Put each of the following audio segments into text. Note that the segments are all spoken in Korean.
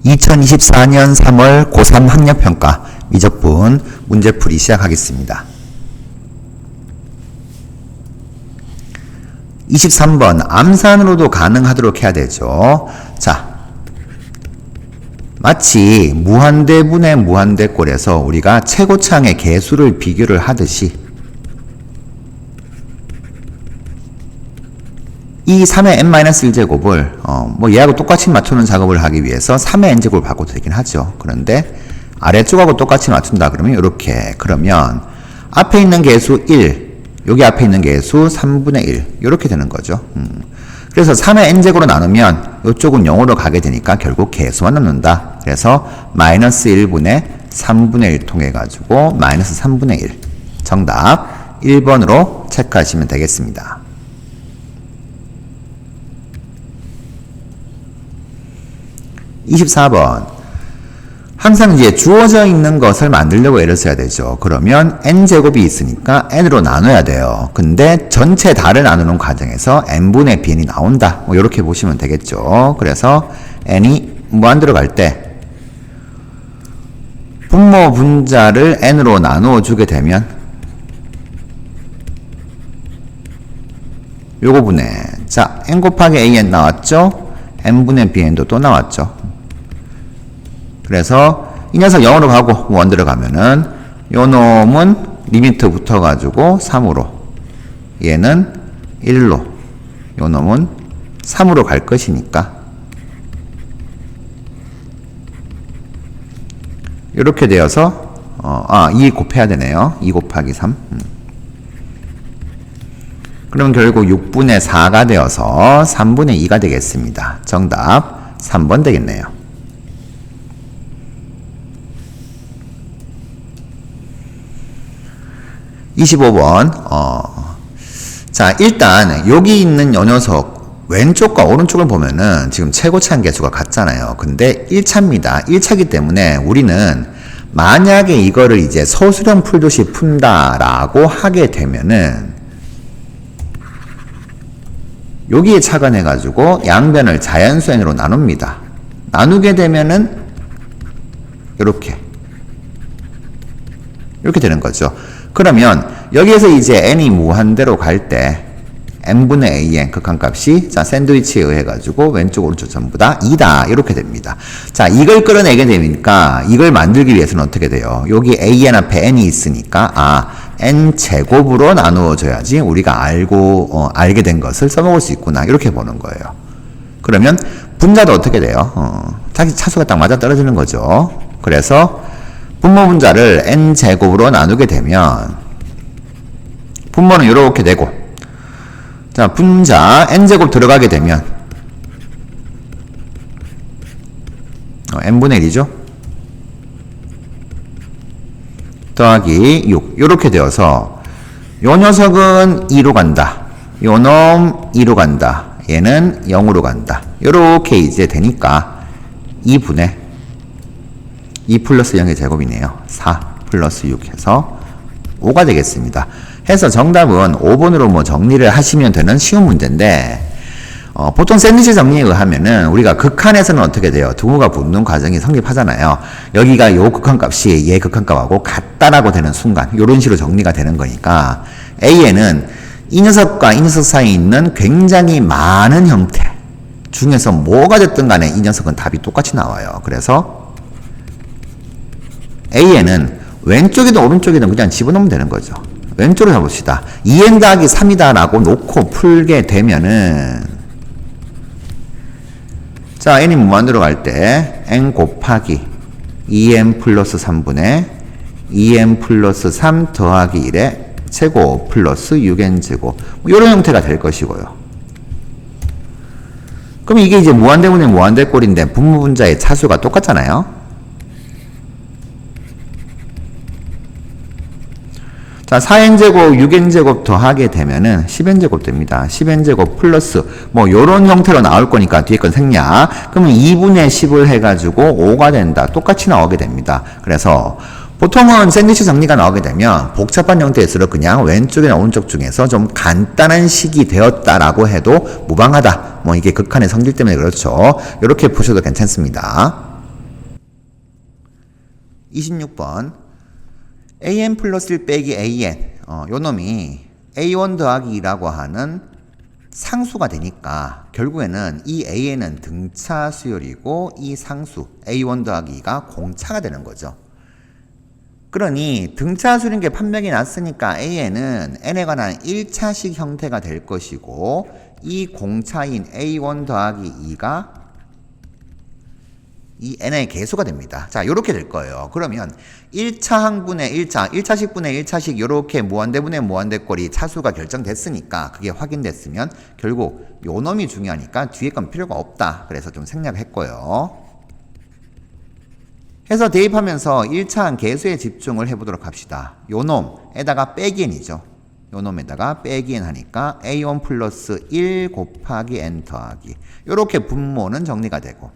2024년 3월 고3 학력평가 미적분 문제풀이 시작하겠습니다. 23번 암산으로도 가능하도록 해야 되죠. 자, 마치 무한대분의 무한대꼴에서 우리가 최고차항의 개수를 비교를 하듯이 이 3의 n-1제곱을 얘하고 똑같이 맞추는 작업을 하기 위해서 3의 n제곱을 바꿔도 되긴 하죠. 그런데 아래쪽하고 똑같이 맞춘다 그러면 이렇게, 그러면 앞에 있는 개수 1, 여기 앞에 있는 개수 3분의 1 이렇게 되는 거죠. 그래서 3의 n제곱으로 나누면 이쪽은 0으로 가게 되니까 결국 개수만 남는다. 그래서 마이너스 1분의 3분의 1 통해 가지고 마이너스 3분의 1 정답 1번으로 체크하시면 되겠습니다. 24번 항상 이제 주어져 있는 것을 만들려고 애를 써야 되죠. 그러면 n제곱이 있으니까 n으로 나눠야 돼요. 근데 전체 다를 나누는 과정에서 n분의 bn이 나온다. 이렇게 보시면 되겠죠. 그래서 n이 무한대로 갈 때 분모 분자를 n으로 나누어 주게 되면 요거 분의, 자, n 곱하기 an 나왔죠? n분의 bn도 또 나왔죠. 그래서 이 녀석 0으로 가고 원대로 가면은 요 놈은 리미트 붙어가지고 3으로, 얘는 1로, 요 놈은 3으로 갈 것이니까 이렇게 되어서 2 곱해야 되네요. 2 곱하기 3. 그러면 결국 6분의 4가 되어서 3분의 2가 되겠습니다. 정답 3번 되겠네요. 25번 자, 일단 여기 있는 요 녀석 왼쪽과 오른쪽을 보면은 지금 최고차항 개수가 같잖아요. 근데 1차입니다. 1차이기 때문에 우리는 만약에 이거를 이제 서술형 풀듯이 푼다라고 하게 되면은 여기에 착안해 가지고 양변을 자연수 n으로 나눕니다. 나누게 되면은 이렇게 되는 거죠. 그러면 여기에서 이제 n이 무한대로 갈 때 n분의 an 극한값이, 자, 샌드위치에 의해 가지고 왼쪽 오른쪽 전부 다 2다 이렇게 됩니다. 자, 이걸 끌어내게 되니까 이걸 만들기 위해서는 어떻게 돼요? 여기 an 앞에 n이 있으니까 n 제곱으로 나누어줘야지 우리가 알게 된 것을 써먹을 수 있구나 이렇게 보는 거예요. 그러면 분자도 어떻게 돼요? 자기 차수가 딱 맞아 떨어지는 거죠. 그래서 분모 분자를 n 제곱으로 나누게 되면 분모는 이렇게 되고, 자, 분자 n 제곱 들어가게 되면 n분의 1이죠. 더하기 6 이렇게 되어서 요 녀석은 2로 간다. 요 놈 2로 간다. 얘는 0으로 간다. 요렇게 이제 되니까 2분의 2 플러스 0의 제곱이네요. 4 플러스 6 해서 5가 되겠습니다. 해서 정답은 5번으로 정리를 하시면 되는 쉬운 문제인데, 보통 샌드위치 정리에 의하면은 우리가 극한에서는 어떻게 돼요? 등호가 붙는 과정이 성립하잖아요. 여기가 요 극한값이 얘 극한값하고 같다라고 되는 순간 요런 식으로 정리가 되는 거니까 A에는 이 녀석과 이 녀석 사이에 있는 굉장히 많은 형태 중에서 뭐가 됐든 간에 이 녀석은 답이 똑같이 나와요. 그래서 A에는 왼쪽이든 오른쪽이든 그냥 집어넣으면 되는 거죠. 왼쪽으로 해봅시다. 2n 더하기 3이다 라고 놓고 풀게 되면은, 자, n이 무한대로 갈 때 n 곱하기 2n 플러스 3분의 2n 플러스 3 더하기 1의 제곱 플러스 6n 제곱, 이런 형태가 될 것이고요. 그럼 이게 이제 무한대분의 무한대꼴인데 분모 분자의 차수가 똑같잖아요. 자, 4n제곱, 6n제곱 더하게 되면은 10n제곱 됩니다. 10n제곱 플러스 요런 형태로 나올 거니까 뒤에 건 생략. 그러면 2분의 10을 해가지고 5가 된다. 똑같이 나오게 됩니다. 그래서 보통은 샌드위치 정리가 나오게 되면 복잡한 형태일수록 그냥 왼쪽이나 오른쪽 중에서 좀 간단한 식이 되었다라고 해도 무방하다. 이게 극한의 성질 때문에 그렇죠. 이렇게 보셔도 괜찮습니다. 26번 an 플러스 1 빼기 an 요 놈이 a1 더하기 2라고 하는 상수가 되니까 결국에는 이 an은 등차 수열이고 이 상수 a1 더하기 2가 공차가 되는 거죠. 그러니 등차 수열인 게 판명이 났으니까 an은 n에 관한 1차식 형태가 될 것이고 이 공차인 a1 더하기 2가 이 n의 개수가 됩니다. 자, 요렇게 될 거예요. 그러면 1차 항분의 1차식 분의 1차식 요렇게 무한대분의 무한대꼴이 차수가 결정됐으니까 그게 확인됐으면 결국 요 놈이 중요하니까 뒤에 건 필요가 없다. 그래서 좀 생략했고요. 해서 대입하면서 1차항 개수에 집중을 해보도록 합시다. 요 놈에다가 빼기 n이죠. 요 놈에다가 빼기 n 하니까 a1 플러스 1 곱하기 n 더하기 요렇게 분모는 정리가 되고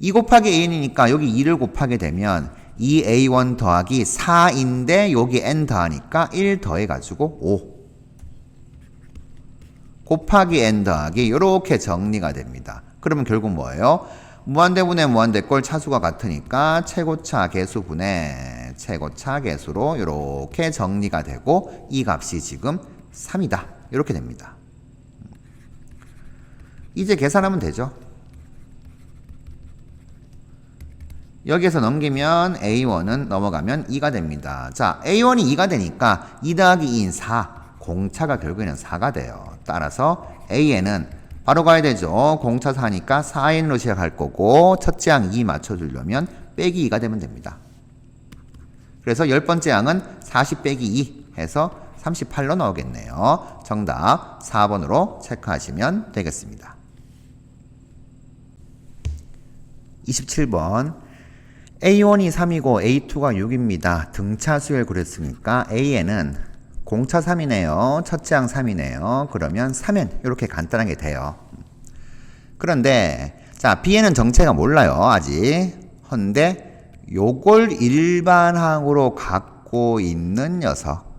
2 곱하기 an이니까 여기 2를 곱하게 되면 2a1 더하기 4인데 여기 n 더하니까 1 더해가지고 5 곱하기 n 더하기 이렇게 정리가 됩니다. 그러면 결국 뭐예요? 무한대분의 무한대꼴 차수가 같으니까 최고차 개수분의 최고차 개수로 이렇게 정리가 되고 이 값이 지금 3이다. 이렇게 됩니다. 이제 계산하면 되죠. 여기에서 넘기면 A1은 넘어가면 2가 됩니다. 자, A1이 2가 되니까 2 더하기 2인 4. 공차가 결국에는 4가 돼요. 따라서 AN은 바로 가야 되죠. 공차 4니까 4N으로 시작할 거고 첫째 항 2 맞춰주려면 빼기 2가 되면 됩니다. 그래서 10번째 항은 40 빼기 2 해서 38로 나오겠네요. 정답 4번으로 체크하시면 되겠습니다. 27번 A1이 3이고 A2가 6입니다. 등차 수열 그랬으니까 AN은 공차 3이네요. 첫째 항 3이네요. 그러면 3N 이렇게 간단하게 돼요. 그런데 자 BN은 정체가 몰라요. 아직. 헌데 요걸 일반항으로 갖고 있는 녀석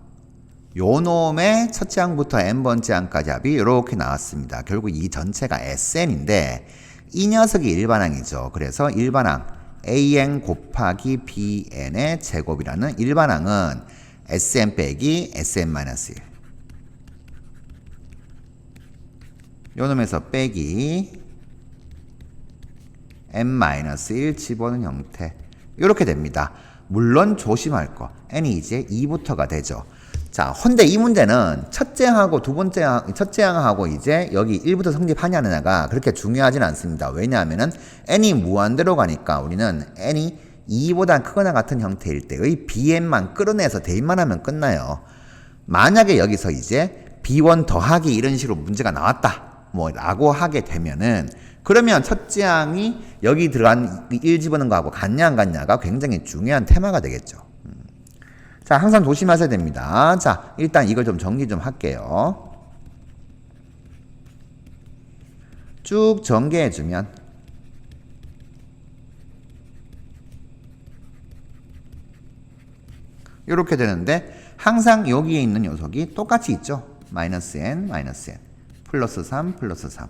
요 놈의 첫째 항부터 n번째 항까지 합이 이렇게 나왔습니다. 결국 이 전체가 SN인데 이 녀석이 일반항이죠. 그래서 일반항 AN 곱하기 BN의 제곱이라는 일반항은 SN 빼기 SN-1 요 놈에서 빼기 N-1 집어넣은 형태 이렇게 됩니다. 물론 조심할 거 N이 이제 2부터가 되죠. 자, 헌데 이 문제는 첫째 항하고 첫째 항하고 이제 여기 1부터 성립하냐느냐가 그렇게 중요하진 않습니다. 왜냐하면은 n이 무한대로 가니까 우리는 n이 2보다 크거나 같은 형태일 때의 bn만 끌어내서 대입만 하면 끝나요. 만약에 여기서 이제 b1 더하기 이런 식으로 문제가 나왔다. 뭐 라고 하게 되면은 그러면 첫째 항이 여기 들어간 1 집어넣은 거하고 같냐 안 같냐가 굉장히 중요한 테마가 되겠죠. 자, 항상 조심하셔야 됩니다. 자, 일단 이걸 좀 정리 좀 할게요. 쭉 전개해주면 이렇게 되는데 항상 여기에 있는 녀석이 똑같이 있죠. 마이너스 n, 플러스 3, 플러스 3.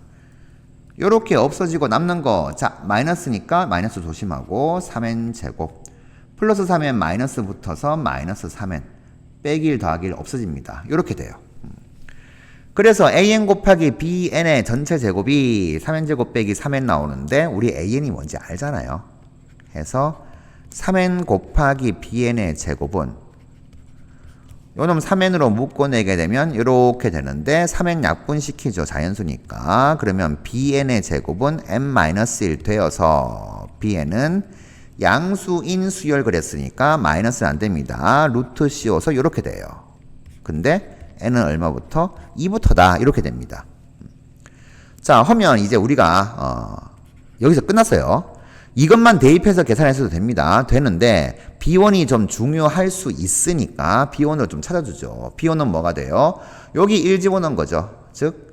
이렇게 없어지고 남는 거, 자, 마이너스니까 마이너스 조심하고 3n 제곱. 플러스 3엔 마이너스 붙어서 마이너스 3n 빼기 1 더하기 1 없어집니다. 이렇게 돼요. 그래서 an 곱하기 bn의 전체 제곱이 3n 제곱 빼기 3n 나오는데 우리 an이 뭔지 알잖아요. 해서 3n 곱하기 bn의 제곱은 요놈 3n으로 묶어내게 되면 이렇게 되는데 3n 약분시키죠. 자연수니까. 그러면 bn의 제곱은 n-1 되어서 bn은 양수인 수열 그랬으니까 마이너스는 안 됩니다. 루트 씌워서 이렇게 돼요. 근데 n은 얼마부터? 2부터다. 이렇게 됩니다. 자, 하면 이제 우리가 여기서 끝났어요. 이것만 대입해서 계산했어도 됩니다. 되는데 B1이 좀 중요할 수 있으니까 B1을 좀 찾아주죠. B1은 뭐가 돼요? 여기 1 집어넣은 거죠. 즉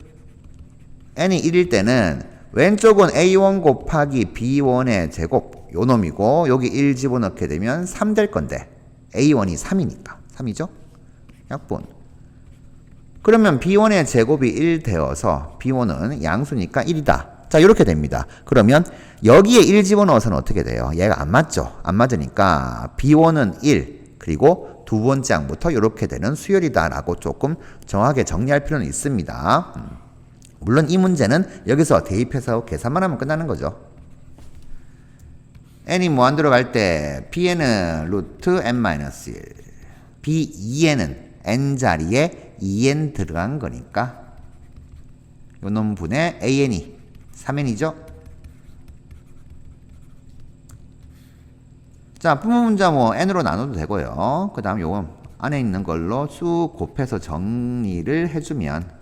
n이 1일 때는 왼쪽은 A1 곱하기 B1의 제곱 요 놈이고 여기 1 집어넣게 되면 3 될 건데 A1이 3이니까 3이죠? 약분. 그러면 B1의 제곱이 1 되어서 B1은 양수니까 1이다. 자, 이렇게 됩니다. 그러면 여기에 1 집어넣어서는 어떻게 돼요? 얘가 안 맞죠? 안 맞으니까 B1은 1, 그리고 두 번째 항부터 이렇게 되는 수열이다라고 조금 정확하게 정리할 필요는 있습니다. 물론 이 문제는 여기서 대입해서 계산만 하면 끝나는 거죠. n이 무한대로 갈 때 bn은 루트 n-1, b2n은 n 자리에 2n 들어간 거니까 요 놈분의 an이 3n이죠. 자, 분모 문자 뭐 n으로 나눠도 되고요. 그 다음 요건 안에 있는 걸로 쭉 곱해서 정리를 해주면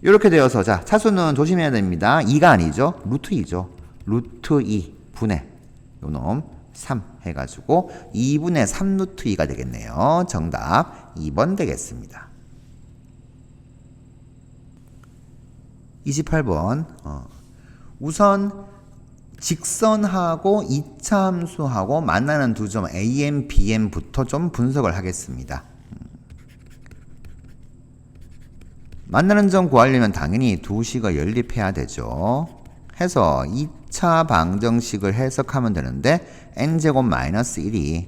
이렇게 되어서 자, 차수는 조심해야 됩니다. 2가 아니죠. 루트 2죠. 루트 2 분의 요놈 3 해가지고 2분의 3 루트 2가 되겠네요. 정답 2번 되겠습니다. 28번 우선 직선하고 2차 함수하고 만나는 두 점 AM, BM부터 좀 분석을 하겠습니다. 만나는 점 구하려면 당연히 두 식을 연립해야 되죠. 해서 2차 방정식을 해석하면 되는데 n제곱 마이너스 1이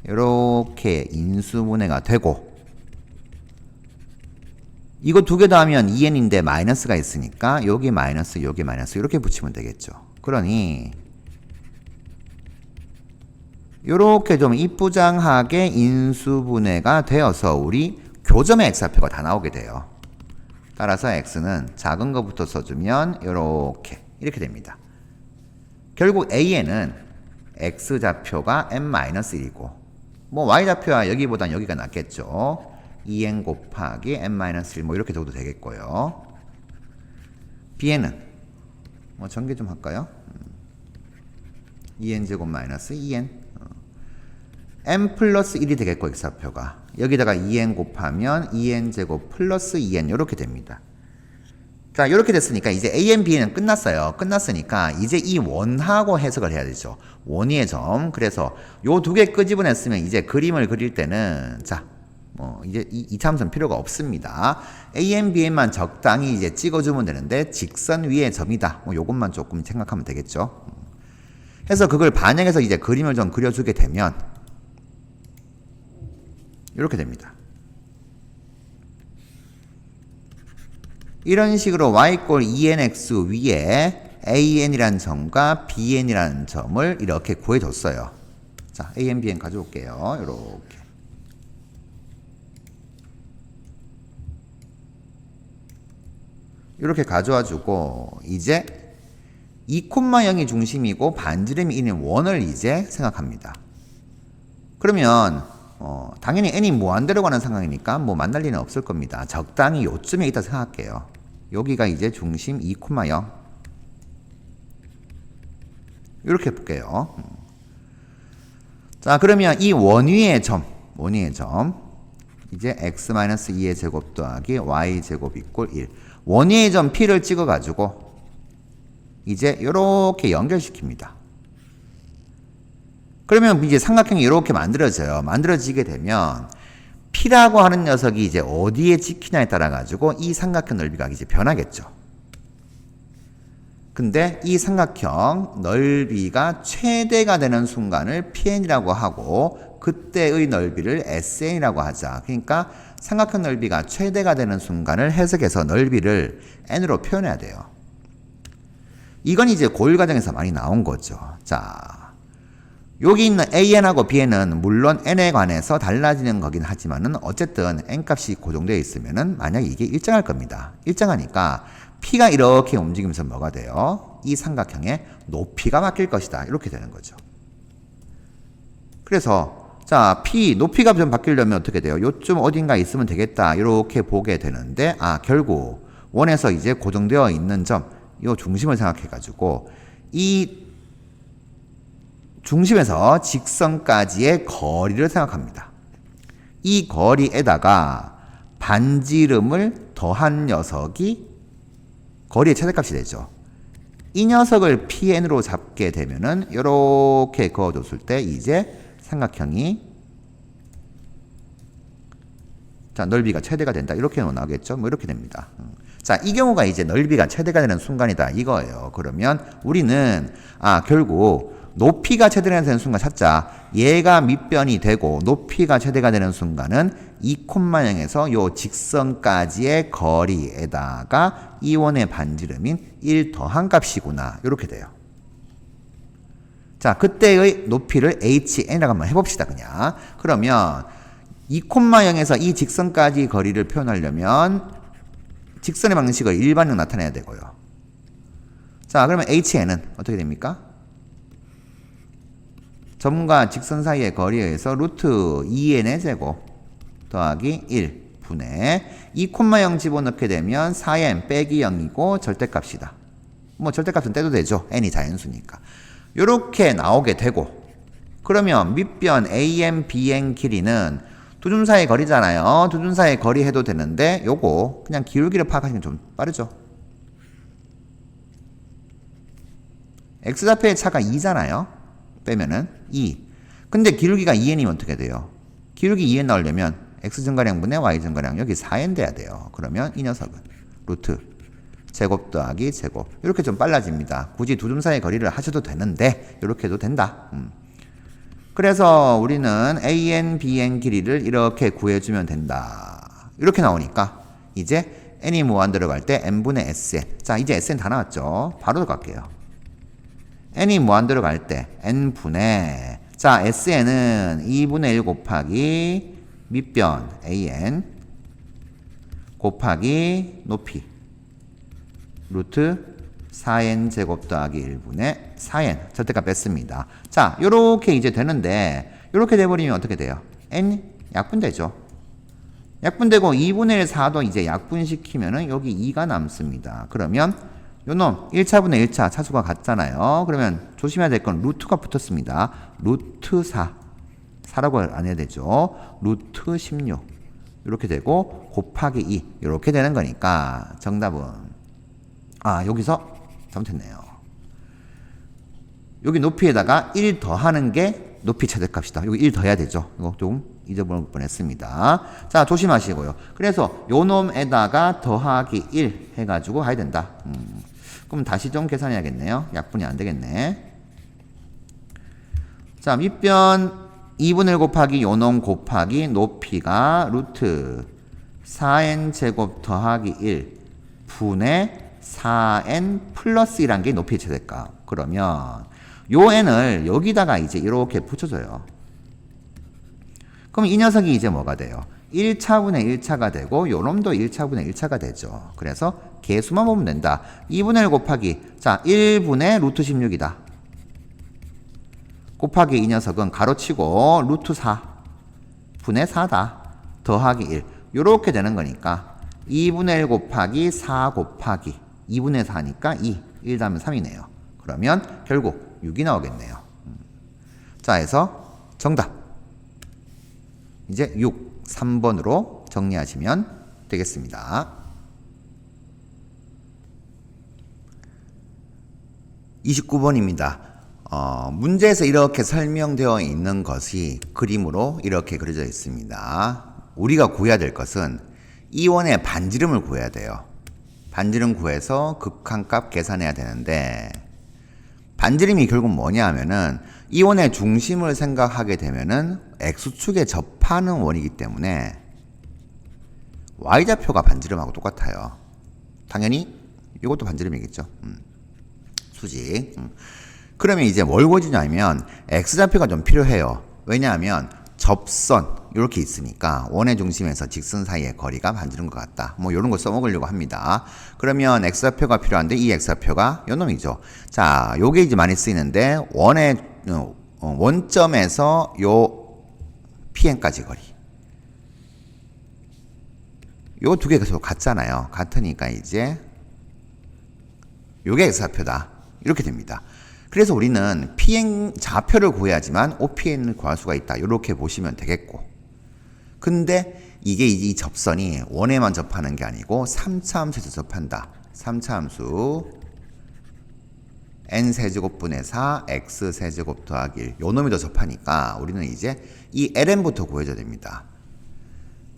이렇게 인수분해가 되고 이거 두 개 더하면 2n인데 마이너스가 있으니까 여기 마이너스 여기 마이너스 이렇게 붙이면 되겠죠. 그러니 이렇게 좀 이쁘장하게 인수분해가 되어서 우리 교점의 x좌표가 다 나오게 돼요. 따라서 x는 작은 것부터 써주면 이렇게 됩니다. 결국 a는 x좌표가 n-1이고 뭐 y좌표야 여기보단 여기가 낫겠죠. 2n 곱하기 n-1 뭐 이렇게 줘도 되겠고요. bn은 뭐 전개 좀 할까요? 2n 제곱 마이너스 2n n 플러스 1이 되겠고 x좌표가 여기다가 2n 곱하면 2n 제곱 플러스 2n 이렇게 됩니다. 자, 이렇게 됐으니까 이제 a, b는 끝났어요. 끝났으니까 이제 이 원하고 해석을 해야 되죠. 원위의 점. 그래서 요 두 개 끄집어냈으면 이제 그림을 그릴 때는 자, 뭐 이제 이 참선 필요가 없습니다. a, b만 적당히 이제 찍어주면 되는데 직선 위의 점이다. 뭐 요것만 조금 생각하면 되겠죠. 해서 그걸 반영해서 이제 그림을 좀 그려주게 되면 이렇게 됩니다. 이런 식으로 y 꼴 2nx 위에 an이라는 점과 bn이라는 점을 이렇게 구해줬어요. 자, an, bn 가져올게요. 이렇게. 이렇게 가져와주고 이제 2,0이 중심이고 반지름이 있는 원을 이제 생각합니다. 그러면 당연히 n이 무한대로 가는 상황이니까 뭐 만날 리는 없을 겁니다. 적당히 요쯤에 있다 생각할게요. 여기가 이제 중심 2,0 이렇게 볼게요. 자, 그러면 이 원위의 점 이제 x-2의 제곱 더하기 y제곱 이꼴 1 원위의 점 P를 찍어가지고 이제 이렇게 연결시킵니다. 그러면 이제 삼각형이 이렇게 만들어져요. 만들어지게 되면 P라고 하는 녀석이 이제 어디에 찍히냐에 따라 가지고 이 삼각형 넓이가 이제 변하겠죠. 근데 이 삼각형 넓이가 최대가 되는 순간을 PN이라고 하고 그때의 넓이를 SN이라고 하자. 그러니까 삼각형 넓이가 최대가 되는 순간을 해석해서 넓이를 N으로 표현해야 돼요. 이건 이제 고일 과정에서 많이 나온 거죠. 자, 여기 있는 AN하고 BN은 물론 N에 관해서 달라지는 거긴 하지만은 어쨌든 N값이 고정되어 있으면은 만약에 이게 일정할 겁니다. 일정하니까 P가 이렇게 움직이면서 뭐가 돼요? 이 삼각형의 높이가 바뀔 것이다. 이렇게 되는 거죠. 그래서 자, P 높이가 좀 바뀌려면 어떻게 돼요? 요쯤 어딘가 있으면 되겠다. 이렇게 보게 되는데 결국 원에서 이제 고정되어 있는 점, 요 중심을 생각해 가지고 이 중심에서 직선까지의 거리를 생각합니다. 이 거리에다가 반지름을 더한 녀석이 거리의 최대값이 되죠. 이 녀석을 PN으로 잡게 되면은 이렇게 그어줬을 때 이제 삼각형이 자, 넓이가 최대가 된다. 이렇게 나오겠죠? 뭐 이렇게 됩니다. 자, 이 경우가 이제 넓이가 최대가 되는 순간이다. 이거예요. 그러면 우리는 결국 높이가 최대가 되는 순간 찾자. 얘가 밑변이 되고 높이가 최대가 되는 순간은 2,0에서 요 직선까지의 거리에다가 이원의 반지름인 1 더한 값이구나. 이렇게 돼요. 자, 그때의 높이를 HN이라고 한번 해봅시다. 그냥. 그러면 2,0에서 이 직선까지 거리를 표현하려면 직선의 방식을 일반형 나타내야 되고요. 자, 그러면 HN은 어떻게 됩니까? 점과 직선 사이의 거리에 의해서 루트 2n의 제곱 더하기 1 분의 2,0 집어넣게 되면 4n 빼기 0이고 절대값이다. 뭐 절대값은 떼도 되죠. n이 자연수니까. 요렇게 나오게 되고, 그러면 밑변 AN, BN 길이는 두 점 사이의 거리잖아요. 두 점 사이의 거리 해도 되는데 요거 그냥 기울기를 파악하시면 좀 빠르죠. x좌표의 차가 2잖아요. 빼면은 2. 근데 기울기가 2n이면 어떻게 돼요? 기울기 2n 나오려면 x 증가량분의 y 증가량 여기 4n 돼야 돼요. 그러면 이 녀석은 루트 제곱 더하기 제곱. 이렇게 좀 빨라집니다. 굳이 두 점 사이의 거리를 하셔도 되는데 이렇게 해도 된다. 그래서 우리는 AN, BN 길이를 이렇게 구해주면 된다. 이렇게 나오니까 이제 n이 무한 들어갈 때 n분의 sn. 자, 이제 sn 다 나왔죠. 바로 들어갈게요. n이 무한 들어갈 때 n분의, 자, sn은 2분의 1 곱하기 밑변 an 곱하기 높이 루트 4n 제곱 더하기 1분의 4n 절대값 뺐습니다. 자, 요렇게 이제 되는데 요렇게 돼버리면 어떻게 돼요? n 약분되죠. 약분되고 2분의 1 4도 이제 약분시키면은 여기 2가 남습니다. 그러면 요놈 1차분의 1차 차수가 같잖아요. 그러면 조심해야 될 건 루트가 붙었습니다. 루트 4라고 안 해야 되죠. 루트 16 이렇게 되고 곱하기 2 이렇게 되는 거니까 정답은 여기서 잘못했네요. 여기 높이에다가 1 더하는 게 높이 최대값이다. 여기 1 더해야 되죠. 이거 좀 잊어버릴 뻔했습니다. 자, 조심하시고요. 그래서 요 놈에다가 더하기 1 해가지고 해야 된다. 그럼 다시 좀 계산해야겠네요. 약분이 안 되겠네. 자, 밑변 2분의 1 곱하기 요 놈 곱하기 높이가 루트 4n 제곱 더하기 1 분의 4n 플러스 1한 게 높이의 최대값. 그러면 요 n을 여기다가 이제 이렇게 붙여줘요. 그럼 이 녀석이 이제 뭐가 돼요? 1차분의 1차가 되고 요 놈도 1차분의 1차가 되죠. 그래서 개수만 보면 된다. 2분의 1 곱하기 1분의 루트 16이다. 곱하기 이 녀석은 가로치고 루트 4 분의 4다. 더하기 1. 요렇게 되는 거니까 2분의 1 곱하기 4 곱하기 2분의 4니까 2. 1 더하면 3이네요. 그러면 결국 6이 나오겠네요. 자, 해서 정답. 이제 6, 3번으로 정리하시면 되겠습니다. 29번입니다. 문제에서 이렇게 설명되어 있는 것이 그림으로 이렇게 그려져 있습니다. 우리가 구해야 될 것은 이원의 반지름을 구해야 돼요. 반지름 구해서 극한값 계산해야 되는데, 반지름이 결국 뭐냐 하면은 이원의 중심을 생각하게 되면은 x축에 접하는 원이기 때문에 y좌표가 반지름하고 똑같아요. 당연히 이것도 반지름이겠죠. 수직. 그러면 이제 뭘 구해주냐면 x좌표가 좀 필요해요. 왜냐하면 접선 이렇게 있으니까 원의 중심에서 직선 사이의 거리가 반지름 것 같다. 뭐 이런 거 써먹으려고 합니다. 그러면 x좌표가 필요한데 이 x좌표가 요 놈이죠. 자, 요게 이제 많이 쓰이는데 원의 원점에서 요 pn까지 거리. 요 두 개가 서로 같잖아요. 같으니까 이제 요게 x좌표다. 이렇게 됩니다. 그래서 우리는 pn 좌표를 구해야지만 OPN을 구할 수가 있다. 이렇게 보시면 되겠고. 근데 이게 이 접선이 원에만 접하는 게 아니고 3차 함수에서 접한다. 3차 함수 n세제곱분의 4 x세제곱 더하기 1 요 놈이 더 접하니까 우리는 이제 이 ln부터 구해줘야 됩니다.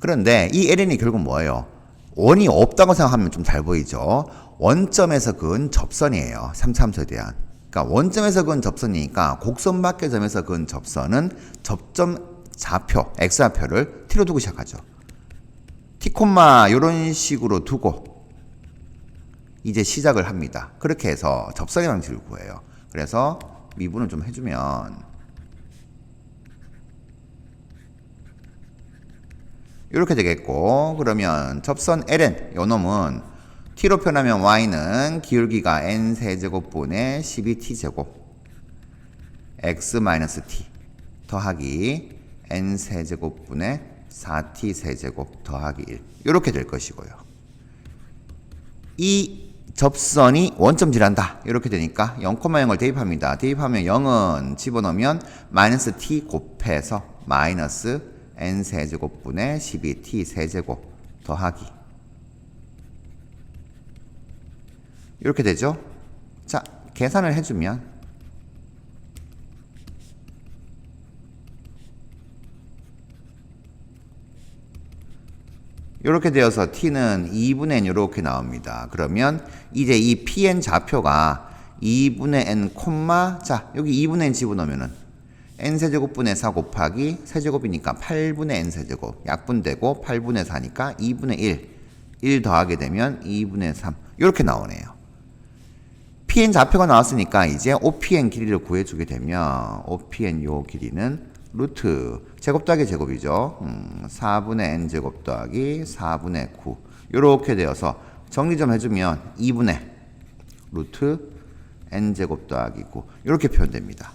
그런데 이 ln이 결국 뭐예요? 원이 없다고 생각하면 좀 잘 보이죠. 원점에서 그은 접선이에요. 3차 함수에 대한. 그러니까 원점에서 그은 접선이니까 곡선 밖의 점에서 그은 접선은 접점 좌표, x좌표를 t로 두고 시작하죠. t, 이런 식으로 두고 이제 시작을 합니다. 그렇게 해서 접선의 방식을 구해요. 그래서 미분을 좀 해주면 이렇게 되겠고, 그러면 접선 ln 요 놈은 t로 표현하면 y는 기울기가 n 세제곱분의 12t제곱 x-t 더하기 n 세제곱분의 4t 세제곱 더하기 1 이렇게 될 것이고요. 이 접선이 원점질한다 이렇게 되니까 0,0을 대입합니다. 대입하면 0은 집어넣으면 마이너스 t 곱해서 마이너스 n 세제곱분의 12t 세제곱 더하기 이렇게 되죠. 자, 계산을 해주면 이렇게 되어서 t는 2분의 n 이렇게 나옵니다. 그러면 이제 이 pn 좌표가 2분의 n 자 여기 2분의 n 집어넣으면은 n세제곱분의 4 곱하기 세제곱이니까 8분의 n세제곱 약분되고 8분의 4니까 2분의 1 더하게 되면 2분의 3 이렇게 나오네요. pn 좌표가 나왔으니까 이제 opn 길이를 구해주게 되면 opn 요 길이는 루트 제곱 더하기 제곱이죠. 4분의 n제곱 더하기 4분의 9 이렇게 되어서 정리 좀 해주면 2분의 루트 n제곱 더하기 9 이렇게 표현됩니다.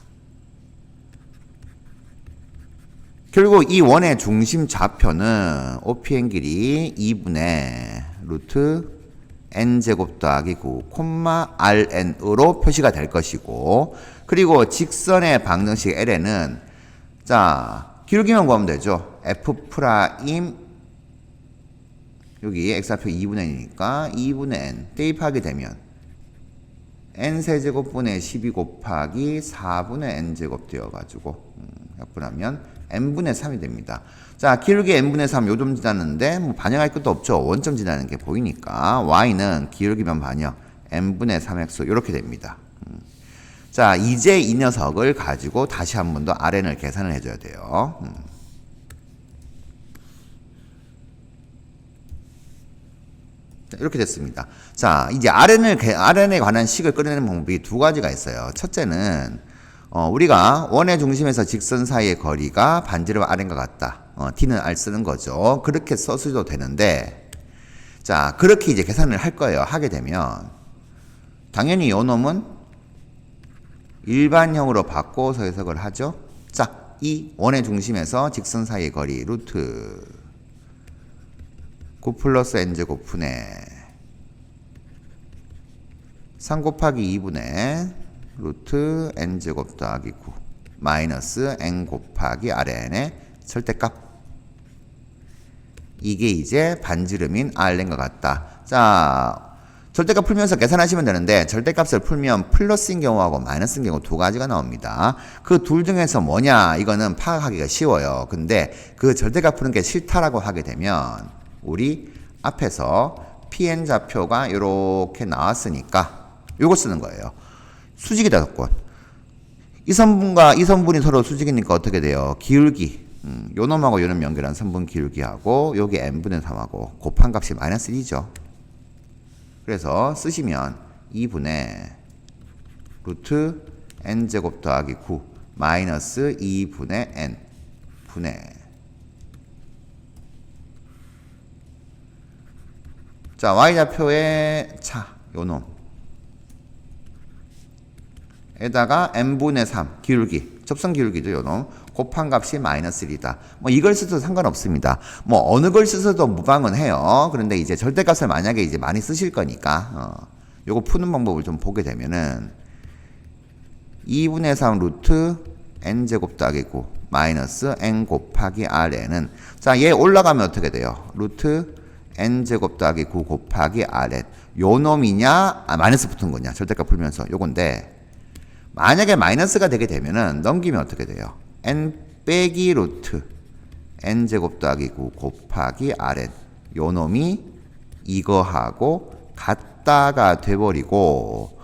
결국 이 원의 중심 좌표는 OPN 길이 2분의 루트 n제곱 더하기 9, rn으로 표시가 될 것이고, 그리고 직선의 방정식 ln은 자 기울기만 구하면 되죠. f 프라임 여기 x좌표 2분의 n이니까 2분의 n 대입하게 되면 n 세제곱분의 12 곱하기 4분의 n제곱 되어가지고 약분하면 n분의 3이 됩니다. 자, 기울기 n분의 3 요점 지나는데 뭐 반영할 것도 없죠. 원점 지나는 게 보이니까 y는 기울기만 반영 n분의 3x 이렇게 됩니다. 자, 이제 이 녀석을 가지고 다시 한 번 더 rn을 계산을 해줘야 돼요. 자, 이렇게 됐습니다. 자, 이제 rn에 관한 식을 끌어내는 방법이 두 가지가 있어요. 첫째는 우리가 원의 중심에서 직선 사이의 거리가 반지름 rn과 같다. t는 r 쓰는 거죠. 그렇게 써도 되는데, 자, 그렇게 이제 계산을 할 거예요. 하게 되면 당연히 요 놈은 일반형으로 바꿔서 해석을 하죠. 자, 이 원의 중심에서 직선 사이의 거리 루트 9 플러스 n제곱분의 3 곱하기 2분의 루트 n제곱 더하기 9 마이너스 n 곱하기 rn의 절대값. 이게 이제 반지름인 rn과 같다. 자, 절대값 풀면서 계산하시면 되는데, 절대값을 풀면 플러스인 경우하고 마이너스인 경우 두 가지가 나옵니다. 그 둘 중에서 뭐냐 이거는 파악하기가 쉬워요. 근데 그 절대값 푸는 게 싫다라고 하게 되면 우리 앞에서 pn 좌표가 이렇게 나왔으니까 요거 쓰는 거예요. 수직이 5건. 이 선분과 이 선분이 서로 수직이니까 어떻게 돼요? 기울기. 요 놈하고 요 놈 연결한 선분 기울기하고 여기 n분의 3하고 곱한 값이 마이너스 1이죠. 그래서 쓰시면 2분의 루트 n제곱 더하기 9 마이너스 2분의 n 분의 자, y좌표의 차, 요 놈 에다가 n분의 3 기울기, 접선 기울기죠. 요놈 곱한 값이 마이너스 1이다. 뭐 이걸 써도 상관없습니다. 뭐 어느 걸 쓰셔도 무방은 해요. 그런데 이제 절대값을 만약에 이제 많이 쓰실 거니까 요거 푸는 방법을 좀 보게 되면은 2분의 3 루트 n제곱 더하기 9 마이너스 n 곱하기 rn은 자, 얘 올라가면 어떻게 돼요? 루트 n제곱 더하기 9 곱하기 rn 요 놈이냐 마이너스 붙은 거냐 절대값 풀면서 요건데, 만약에 마이너스가 되게 되면은 넘기면 어떻게 돼요? n 빼기 루트 n제곱 더하기 9 곱하기 rn. 요 놈이 이거하고 같다가 돼버리고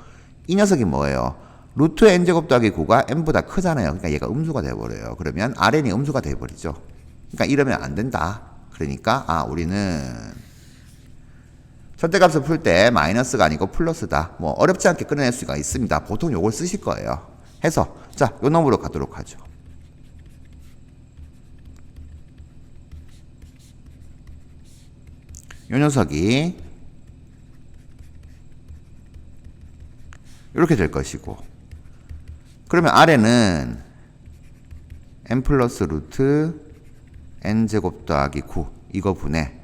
이 녀석이 뭐예요? 루트 n제곱 더하기 9가 n보다 크잖아요. 그러니까 얘가 음수가 돼버려요. 그러면 rn이 음수가 돼버리죠. 그러니까 이러면 안 된다. 그러니까 우리는 절대값을 풀 때 마이너스가 아니고 플러스다. 뭐 어렵지 않게 끌어낼 수가 있습니다. 보통 요걸 쓰실 거예요. 해서 자, 요 놈으로 가도록 하죠. 요 녀석이 이렇게 될 것이고, 그러면 아래는 n 플러스 루트 n제곱 더하기 9 이거 분해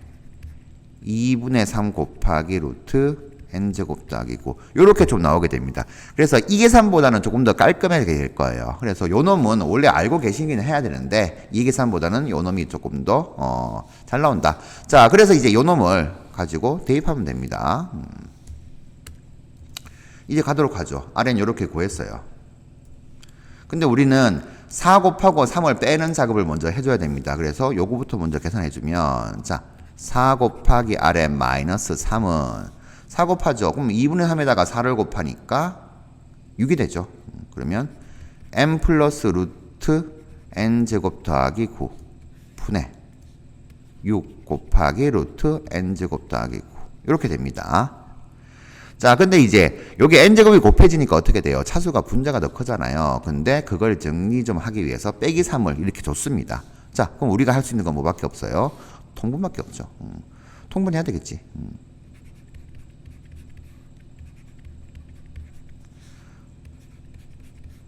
2분의 3 곱하기 루트 n제곱 더하기 9 요렇게 좀 나오게 됩니다. 그래서 이 계산보다는 조금 더 깔끔하게 될 거예요. 그래서 요 놈은 원래 알고 계시긴 해야 되는데 이 계산보다는 요 놈이 조금 더 잘 나온다. 자, 그래서 이제 요 놈을 가지고 대입하면 됩니다. 이제 가도록 하죠. Rn 요렇게 구했어요. 근데 우리는 4 곱하고 3을 빼는 작업을 먼저 해줘야 됩니다. 그래서 요거부터 먼저 계산해주면, 자, 4 곱하기 Rn 마이너스 3은 4 곱하죠. 그럼 2분의 3에다가 4를 곱하니까 6이 되죠. 그러면 n 플러스 루트 n제곱 더하기 9 분의 6 곱하기 루트 n제곱 더하기 9 이렇게 됩니다. 자, 근데 이제 여기 n제곱이 곱해지니까 어떻게 돼요? 차수가 분자가 더 크잖아요. 근데 그걸 정리 좀 하기 위해서 빼기 3을 이렇게 줬습니다. 자, 그럼 우리가 할 수 있는 건 뭐밖에 없어요? 통분밖에 없죠. 통분해야 되겠지.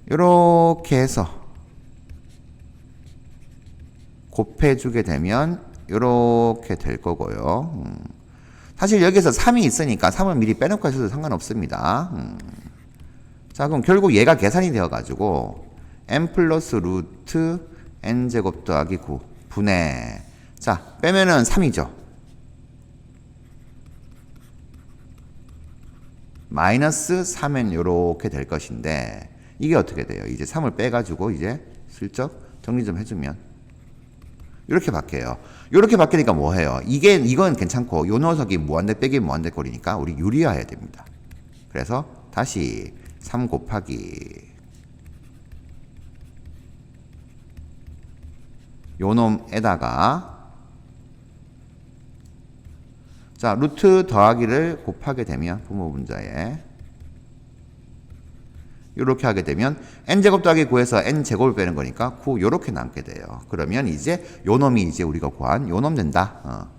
요렇게 해서 곱해주게 되면 요렇게 될 거고요. 사실 여기서 3이 있으니까 3을 미리 빼놓고 하셔도 상관없습니다. 자, 그럼 결국 얘가 계산이 되어가지고 n 플러스 루트 n제곱 더하기 9 분의, 자, 빼면은 3이죠. 마이너스 3은 요렇게 될 것인데 이게 어떻게 돼요? 이제 3을 빼가지고 이제 슬쩍 정리 좀 해주면 이렇게 바뀌어요. 이렇게 바뀌니까 뭐 해요? 이건 괜찮고 요 녀석이 무한대 빼기 무한대 꼴이니까 우리 유리화해야 됩니다. 그래서 다시 3 곱하기 요 놈에다가, 자, 루트 더하기를 곱하게 되면 부모 분자에 이렇게 하게 되면 n제곱 더하기 9에서 n제곱을 빼는 거니까 9 요렇게 남게 돼요. 그러면 이제 요 놈이 이제 우리가 구한 요 놈 된다.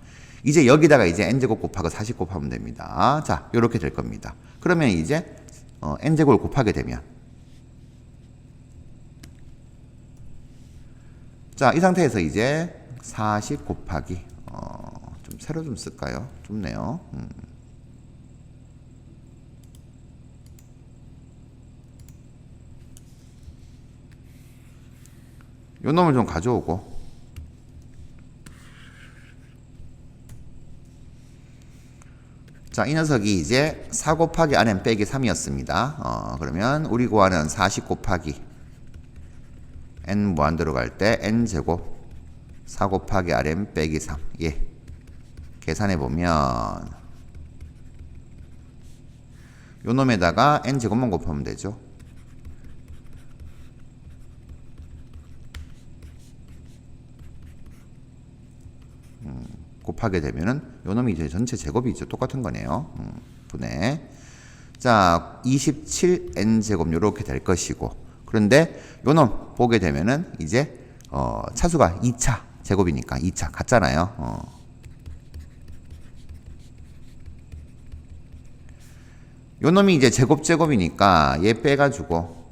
이제 여기다가 이제 n제곱 곱하고 40 곱하면 됩니다. 자, 요렇게 될 겁니다. 그러면 이제 n제곱을 곱하게 되면, 자, 이 상태에서 이제 40 곱하기 좀 새로 좀 쓸까요? 좁네요. 요 놈을 좀 가져오고, 자, 이 녀석이 이제 4 곱하기 rn 빼기 3이었습니다. 그러면 우리 구하는 40 곱하기 n 무한대로 갈 때 n제곱 4 곱하기 rn 빼기 3. 예. 계산해보면 요 놈에다가 n제곱만 곱하면 되죠. 곱하게 되면은 요 놈이 이제 전체 제곱이죠. 똑같은 거네요. 분의, 자, 27n제곱 요렇게 될 것이고, 그런데 요 놈 보게 되면은 이제 차수가 2차 제곱이니까 2차 같잖아요. 요 놈이 이제 제곱이니까 얘 빼가지고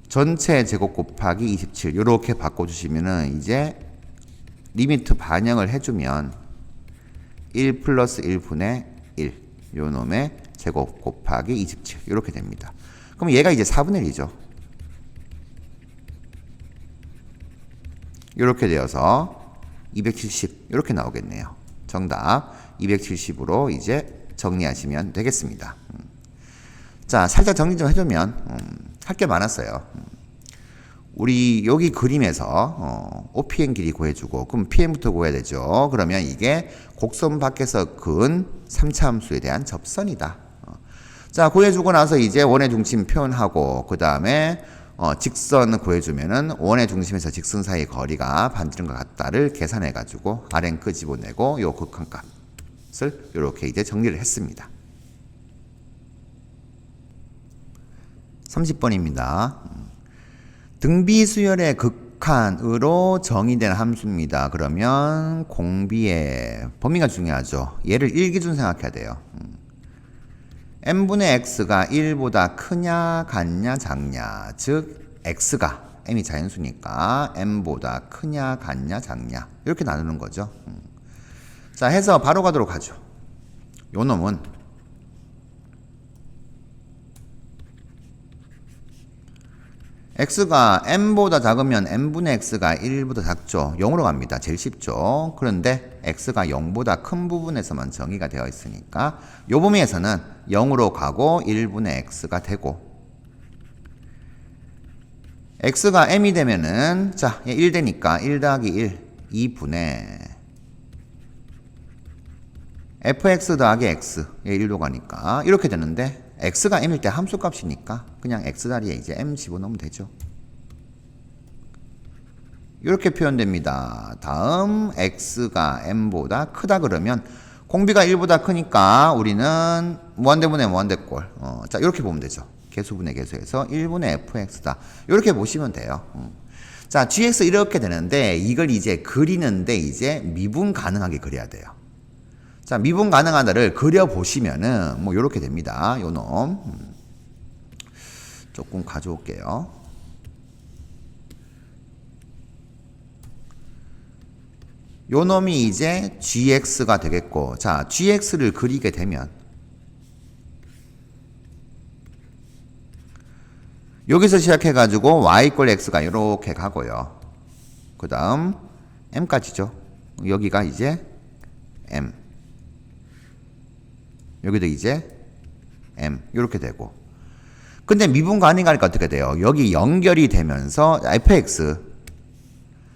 전체 제곱 곱하기 27 요렇게 바꿔주시면은 이제 리미트 반영을 해주면 1 플러스 1분의 1 요 놈의 제곱 곱하기 27 요렇게 됩니다. 그럼 얘가 이제 4분의 1이죠. 요렇게 되어서 270 요렇게 나오겠네요. 정답 270으로 이제 정리하시면 되겠습니다. 자, 살짝 정리 좀 해주면 할 게 많았어요. 우리 여기 그림에서 OPM 길이 구해주고 그럼 PM부터 구해야 되죠. 그러면 이게 곡선 밖에서 그은 3차 함수에 대한 접선이다. 자, 구해주고 나서 이제 원의 중심 표현하고 그 다음에 직선 구해주면은 원의 중심에서 직선 사이 거리가 반지름과 같다를 계산해가지고 Rn 끄집어내고 요 극한값을 이렇게 이제 정리를 했습니다. 30번입니다. 등비수열의 극한으로 정의된 함수입니다. 그러면 공비의 범위가 중요하죠. 얘를 1기준 생각해야 돼요. m분의 x가 1보다 크냐 같냐 작냐, 즉 x가 m이 자연수니까 m보다 크냐 같냐 작냐 이렇게 나누는 거죠. 자, 해서 바로 가도록 하죠. 요 놈은 x가 m보다 작으면 m분의 x가 1보다 작죠. 0으로 갑니다. 제일 쉽죠. 그런데 x가 0보다 큰 부분에서만 정의가 되어 있으니까 요 범위에서는 0으로 가고 1분의 x가 되고, x가 m이 되면은 자, 1 되니까 1 더하기 1 2분의 fx 더하기 x, 얘 1로 가니까 이렇게 되는데, x가 m일 때 함수값이니까 그냥 x 자리에 이제 m 집어넣으면 되죠. 이렇게 표현됩니다. 다음 x가 m보다 크다 그러면 공비가 1보다 크니까 우리는 무한대분의 무한대꼴, 자 이렇게 보면 되죠. 개수분의 개수에서 1분의 fx다. 이렇게 보시면 돼요. 자, gx 이렇게 되는데 이걸 이제 그리는데 이제 미분 가능하게 그려야 돼요. 자, 미분 가능하다를 그려보시면은 뭐 요렇게 됩니다. 요 놈 조금 가져올게요. 요 놈이 이제 gx가 되겠고, 자, gx를 그리게 되면 여기서 시작해가지고 y = x가 이렇게 가고요. 그 다음 m까지죠. 여기가 이제 m, 여기도 이제 m 이렇게 되고, 근데 미분 가능하니까 어떻게 돼요? 여기 연결이 되면서 fx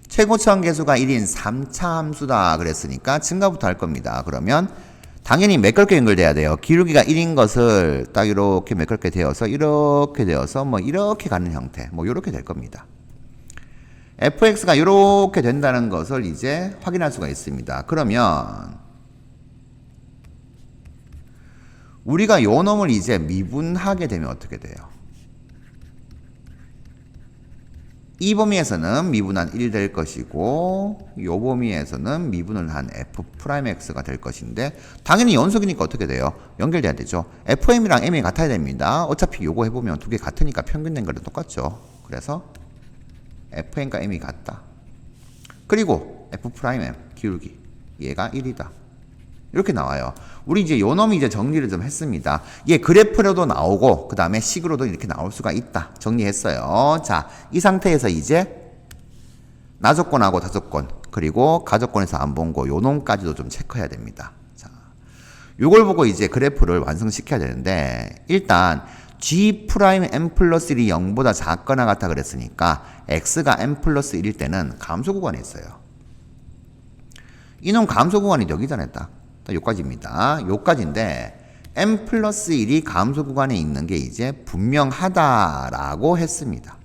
최고차원 계수가 1인 3차 함수다 그랬으니까 증가부터 할 겁니다. 그러면 당연히 매끄럽게 연결돼야 돼요. 기울기가 1인 것을 딱 이렇게 매끄럽게 되어서 이렇게 되어서 뭐 이렇게 가는 형태, 뭐 이렇게 될 겁니다. fx가 이렇게 된다는 것을 이제 확인할 수가 있습니다. 그러면 우리가 요 놈을 이제 미분하게 되면 어떻게 돼요? 이 범위에서는 미분한 1 될 것이고 요 범위에서는 미분을 한 f'x가 될 것인데, 당연히 연속이니까 어떻게 돼요? 연결돼야 되죠. fm이랑 m이 같아야 됩니다. 어차피 요거 해보면 두 개 같으니까 평균된 거랑 똑같죠. 그래서 fm과 m이 같다. 그리고 f'm 기울기 얘가 1이다. 이렇게 나와요. 우리 이제 요 놈이 이제 정리를 좀 했습니다. 얘 그래프로도 나오고 그 다음에 식으로도 이렇게 나올 수가 있다. 정리했어요. 자, 이 상태에서 이제 나조건하고 다조건 그리고 가조건에서 안 본 거 요 놈까지도 좀 체크해야 됩니다. 자, 요걸 보고 이제 그래프를 완성시켜야 되는데, 일단 g m 플러스 1이 0보다 작거나 같다 그랬으니까 x가 m 플러스 1일 때는 감소 구간에 있어요. 이놈 감소 구간이 여기잖아요. 딱 요까지입니다. 요까지인데 m 플러스 1이 감소 구간에 있는 게 이제 분명하다라고 했습니다.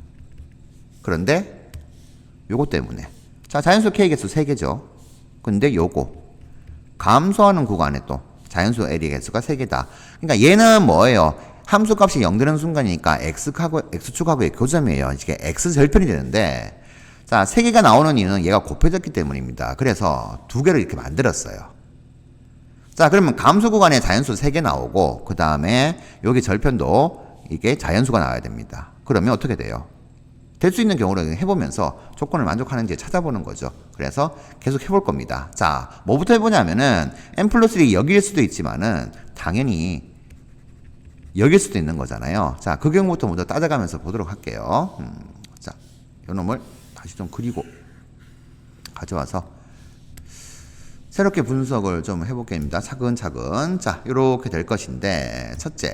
그런데 요거 때문에, 자, 자연수 k 개수 3개죠. 근데 요거 감소하는 구간에 또 자연수 L의 개수가 3개다. 그러니까 얘는 뭐예요? 함수값이 0 되는 순간이니까 x축하고의 교점이에요. 이게 x절편이 되는데, 자, 3개가 나오는 이유는 얘가 곱해졌기 때문입니다. 그래서 2개를 이렇게 만들었어요. 자, 그러면 감소 구간에 자연수 3개 나오고 그 다음에 여기 절편도 이게 자연수가 나와야 됩니다. 그러면 어떻게 돼요? 될 수 있는 경우를 해보면서 조건을 만족하는지 찾아보는 거죠. 그래서 계속 해볼 겁니다. 자, 뭐부터 해보냐면은 m 플러스 1이 여기일 수도 있지만은 당연히 여기일 수도 있는 거잖아요. 자, 그 경우부터 먼저 따져가면서 보도록 할게요. 자, 요 놈을 다시 좀 그리고 가져와서 새롭게 분석을 좀 해볼게입니다. 차근차근. 자, 이렇게 될 것인데, 첫째,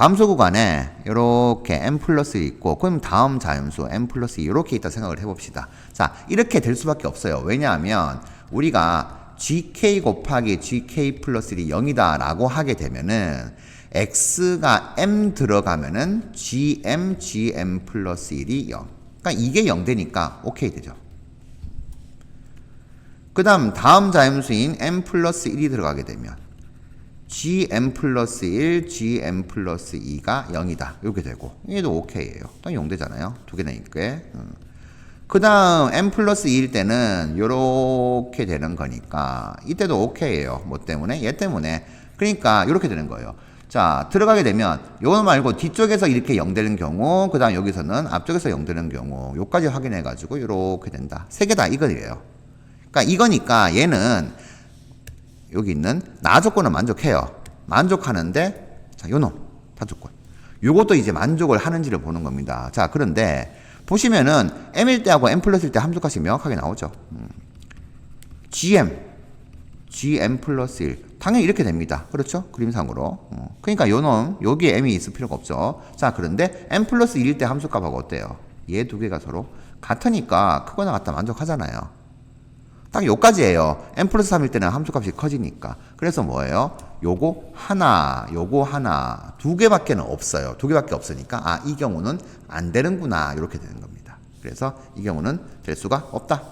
감소 구간에 이렇게 n 플러스 1 있고 그럼 다음 자연수 n 플러스 2 이렇게 있다 생각을 해봅시다. 자, 이렇게 될 수밖에 없어요. 왜냐하면 우리가 gk 곱하기 gk 플러스 1이 0이다 라고 하게 되면은 x가 m 들어가면은 gm 플러스 1이 0. 그러니까 이게 0 되니까 오케이 되죠. 그 다음 자연수인 m 플러스 1이 들어가게 되면 gm 플러스 1, gm 플러스 2가 0이다. 이렇게 되고 얘도 오케이예요. 딱 0 되잖아요. 두 개나 있게. 그 다음 m 플러스 2일 때는 이렇게 되는 거니까 이때도 오케이예요. 뭐 때문에? 얘 때문에. 그러니까 이렇게 되는 거예요. 자, 들어가게 되면 요거 말고 뒤쪽에서 이렇게 0 되는 경우, 그 다음 여기서는 앞쪽에서 0 되는 경우 요까지 확인해 가지고 이렇게 된다. 세 개 다 이거예요. 그러니까 이거니까 얘는 여기 있는 나 조건은 만족해요. 만족하는데 자, 요놈 다 조건. 요것도 이제 만족을 하는지를 보는 겁니다. 자, 그런데 보시면은 m일 때하고 m 플러스일 때 함수값이 명확하게 나오죠. gm 플러스 1 당연히 이렇게 됩니다. 그렇죠? 그림상으로. 그러니까 요놈 여기에 m이 있을 필요가 없죠. 자, 그런데 m 플러스 1일 때 함수값하고 어때요? 얘 두 개가 서로 같으니까 크거나 같다 만족하잖아요. 딱 요까지예요. m 플러스 3일 때는 함수값이 커지니까. 그래서 뭐예요? 요거 하나 두 개밖에는 없어요. 두 개밖에 없으니까 아, 이 경우는 안 되는구나 이렇게 되는 겁니다. 그래서 이 경우는 될 수가 없다.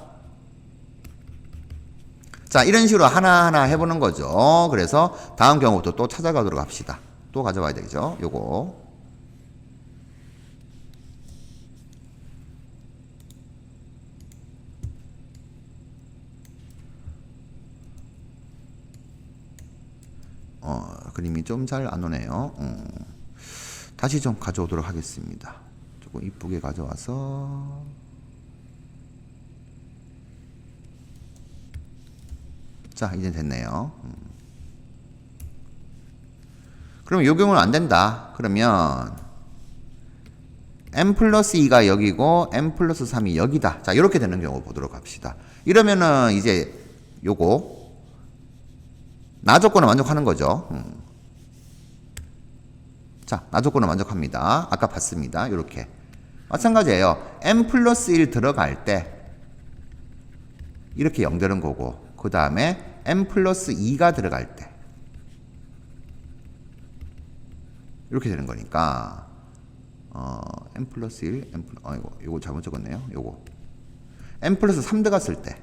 자, 이런 식으로 하나하나 해보는 거죠. 그래서 다음 경우부터 또 찾아가도록 합시다. 또 가져와야 되겠죠. 요거 그림이 좀 잘 안 오네요. 다시 좀 가져오도록 하겠습니다. 조금 이쁘게 가져와서 자, 이제 됐네요. 그럼 요 경우는 안 된다. 그러면 m 플러스 2가 여기고 m 플러스 3이 여기다. 자, 이렇게 되는 경우 보도록 합시다. 이러면은 이제 요거 나 조건을 만족하는 거죠. 자, 나 조건을 만족합니다. 아까 봤습니다. 이렇게 마찬가지예요. m 플러스 1 들어갈 때 이렇게 0 되는 거고 그 다음에 m 플러스 2가 들어갈 때 이렇게 되는 거니까 m 플러스 1, 요거 잘못 적었네요. 요거 m 플러스 3 들어갔을 때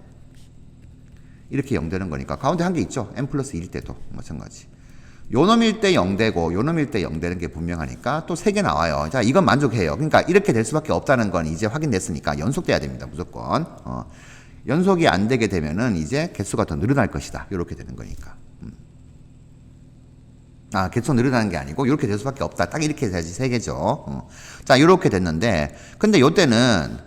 이렇게 0 되는 거니까 가운데 한 개 있죠. m 플러스 1일 때도 마찬가지. 요놈일 때 0 되고 요놈일 때 0 되는 게 분명하니까 또 3개 나와요. 자, 이건 만족해요. 그러니까 이렇게 될 수밖에 없다는 건 이제 확인됐으니까 연속돼야 됩니다. 무조건. 연속이 안 되게 되면은 이제 개수가 더 늘어날 것이다. 이렇게 되는 거니까. 아, 개수 늘어나는 게 아니고 이렇게 될 수밖에 없다. 딱 이렇게 돼야지 3개죠. 자, 이렇게 됐는데 근데 요때는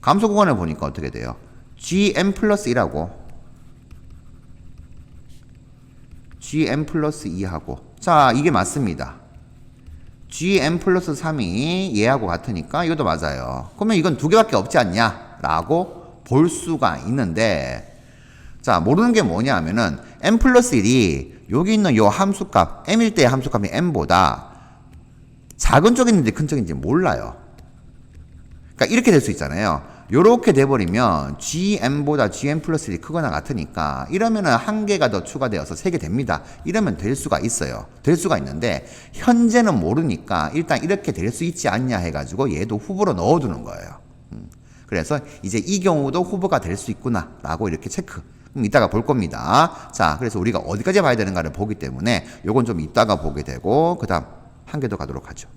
감소 구간을 보니까 어떻게 돼요? gm 플러스 1하고 gm 플러스 2하고 자, 이게 맞습니다. gm 플러스 3이 얘하고 같으니까 이것도 맞아요. 그러면 이건 두 개밖에 없지 않냐 라고 볼 수가 있는데 자, 모르는 게 뭐냐 하면은 m 플러스 1이 여기 있는 요 함수값 m일 때의 함수값이 m보다 작은 쪽인지 큰 쪽인지 몰라요. 그러니까 이렇게 될 수 있잖아요. 요렇게 돼버리면 gm보다 gm 플러스 1이 크거나 같으니까 이러면은 한 개가 더 추가되어서 3개 됩니다. 이러면 될 수가 있어요. 될 수가 있는데 현재는 모르니까 일단 이렇게 될 수 있지 않냐 해가지고 얘도 후보로 넣어두는 거예요. 그래서 이제 이 경우도 후보가 될 수 있구나 라고 이렇게 체크. 그럼 이따가 볼 겁니다. 자, 그래서 우리가 어디까지 봐야 되는가를 보기 때문에 요건 좀 이따가 보게 되고 그 다음 한 개 더 가도록 하죠.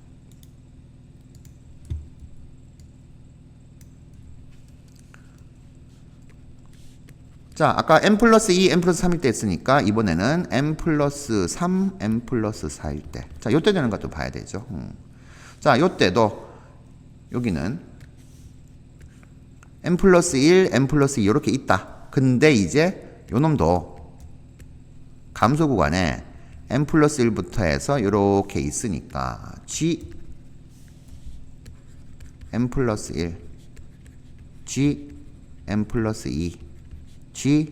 자, 아까 m 플러스 2, m 플러스 3일 때 했으니까 이번에는 m 플러스 3, m 플러스 4일 때. 자, 요때 되는 것도 봐야 되죠. 자, 요때도 여기는 m 플러스 1, m 플러스 2 이렇게 있다. 근데 이제 요놈도 감소 구간에 m 플러스 1부터 해서 이렇게 있으니까 g m 플러스 1, g m 플러스 2, g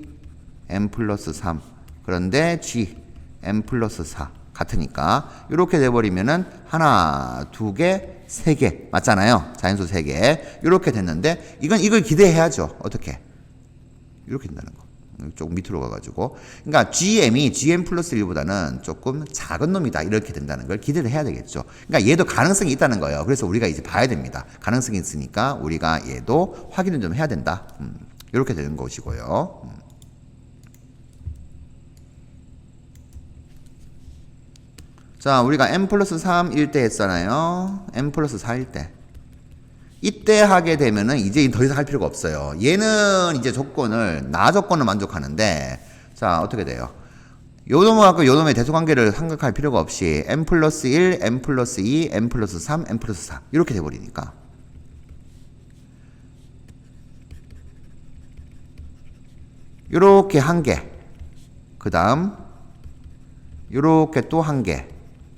m 플러스 3 그런데 g m 플러스 4 같으니까 이렇게 돼버리면은 하나, 두 개, 세 개 맞잖아요. 자연수 세 개 이렇게 됐는데 이걸 기대해야죠. 어떻게? 이렇게 된다는 거. 조금 밑으로 가가지고 그러니까 GM이 GM 플러스 1보다는 조금 작은 놈이다 이렇게 된다는 걸 기대를 해야 되겠죠. 그러니까 얘도 가능성이 있다는 거예요. 그래서 우리가 이제 봐야 됩니다. 가능성이 있으니까 우리가 얘도 확인을 좀 해야 된다. 이렇게 되는 것이고요. 자, 우리가 m 플러스 3일 때 했잖아요. m 플러스 4일 때. 이때 하게 되면은 이제 더 이상 할 필요가 없어요. 얘는 이제 나 조건을 만족하는데, 자, 어떻게 돼요? 요 놈하고 요 놈의 대소관계를 생각할 필요가 없이 m 플러스 1, m 플러스 2, m 플러스 3, m 플러스 4 이렇게 돼버리니까. 요렇게 한 개. 그 다음, 요렇게 또 한 개.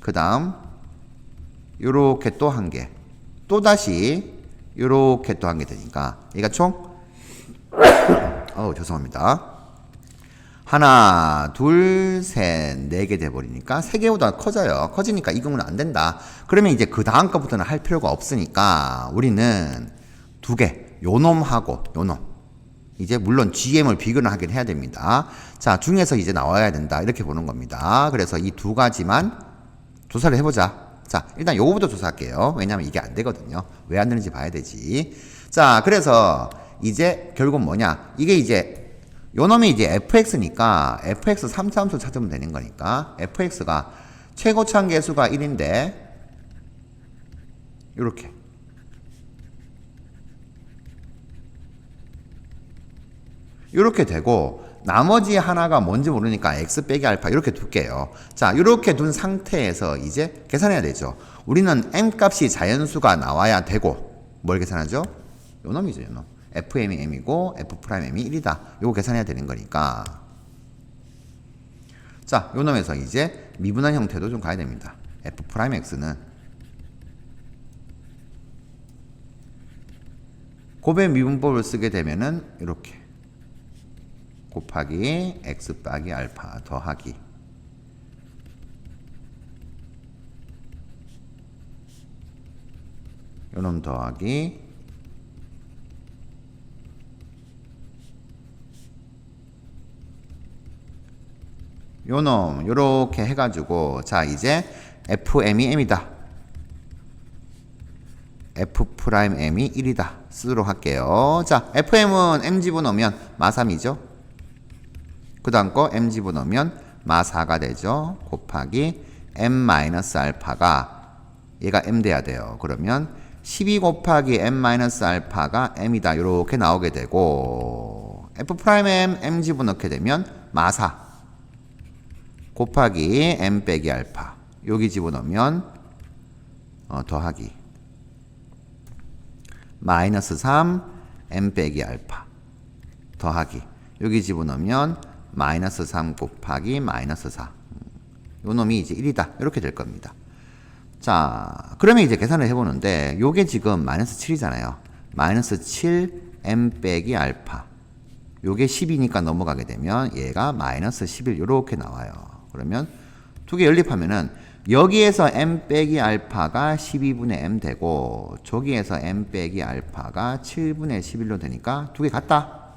그 다음, 요렇게 또 한 개. 또 다시, 요렇게 또 한 개 되니까. 얘가 총, 죄송합니다. 하나, 둘, 셋, 네 개 돼버리니까 세 개보다 커져요. 커지니까 이 경우는 안 된다. 그러면 이제 그 다음 거부터는 할 필요가 없으니까 우리는 두 개, 요 놈하고 요 놈. 이제 물론 GM을 비교를 하긴 해야 됩니다. 자, 중에서 이제 나와야 된다. 이렇게 보는 겁니다. 그래서 이 두 가지만 조사를 해보자. 자, 일단 요거부터 조사할게요. 왜냐면 이게 안 되거든요. 왜 안 되는지 봐야 되지. 자, 그래서 이제 결국 뭐냐. 이게 이제 요 놈이 이제 fx니까 fx 3차함수 찾으면 되는 거니까 fx가 최고차항 계수가 1인데 요렇게 이렇게 되고 나머지 하나가 뭔지 모르니까 x 빼기 알파 이렇게 둘게요. 자, 이렇게 둔 상태에서 이제 계산해야 되죠. 우리는 m 값이 자연수가 나와야 되고 뭘 계산하죠? 요 놈이죠, 요 놈. fm이 m이고 f'm이 1이다. 요거 계산해야 되는 거니까. 자, 요 놈에서 이제 미분한 형태도 좀 가야 됩니다. f'x는 곱의 미분법을 쓰게 되면은 이렇게 곱하기 x 빼기 알파 더하기 요놈 더하기 요놈 요렇게 해가지고 자 이제 fm이 m이다. f'm이 1이다. 쓰도록 할게요. 자, fm은 m 집어넣으면 마3이죠. 그 다음 거 m 집어넣으면 마4가 되죠. 곱하기 m-알파가 얘가 m 돼야 돼요. 그러면 12 곱하기 m-알파가 m이다. 이렇게 나오게 되고 f'm m 집어넣게 되면 마4 곱하기 m 빼기 알파 여기 집어넣으면 더하기 마이너스 3 m 빼기 알파 더하기 여기 집어넣으면 마이너스 3 곱하기 마이너스 4 요 놈이 이제 1이다 이렇게 될 겁니다. 자, 그러면 이제 계산을 해보는데 요게 지금 마이너스 7이잖아요. 마이너스 7 m 빼기 알파 요게 10이니까 넘어가게 되면 얘가 마이너스 11 요렇게 나와요. 그러면 두 개 연립하면은 여기에서 m 빼기 알파가 12분의 m 되고 저기에서 m 빼기 알파가 7분의 11로 되니까 두 개 같다.